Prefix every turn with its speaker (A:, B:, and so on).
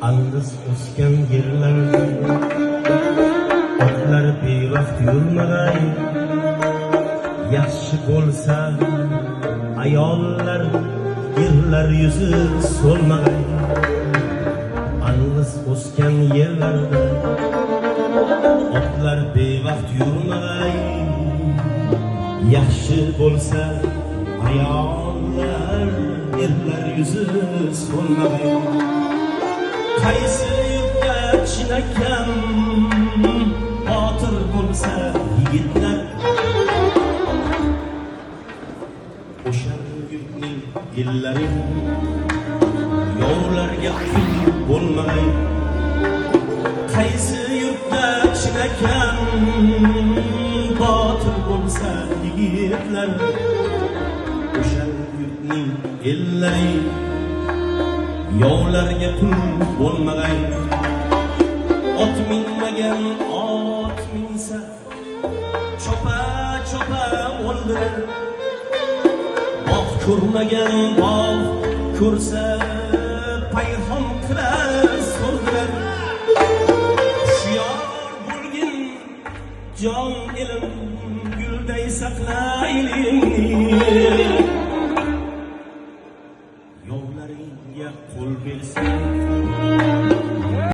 A: Andız o'sgan yerlarda otlar bevaqt yurmag'ay, yaxshi bo'lsa ayollar, erlar yuzi so'lmag'ay. Andız o'sgan yerlarda otlar bevaqt yurmag'ay, yaxshi bo'lsa ayollar, erlar yuzi so'lmag'ay. Qaysi yurtga chinakam botir bo'lsa yigitlar, o'sha yurtning yillari yovlarga kul bo'lmay. Qaysi yurtga chinakam botir bo'lsa yigitlar, o'sha yurtning yillari yovlarga kul bo'lmag'ay. Ot minmagan ot minsa chopa chopa o'ldirar, bog' ko'rmagan bog' ko'rsa payhon qilar so'rdirar. Hushyor bo'lgin jon elim, gulday saqlaylik.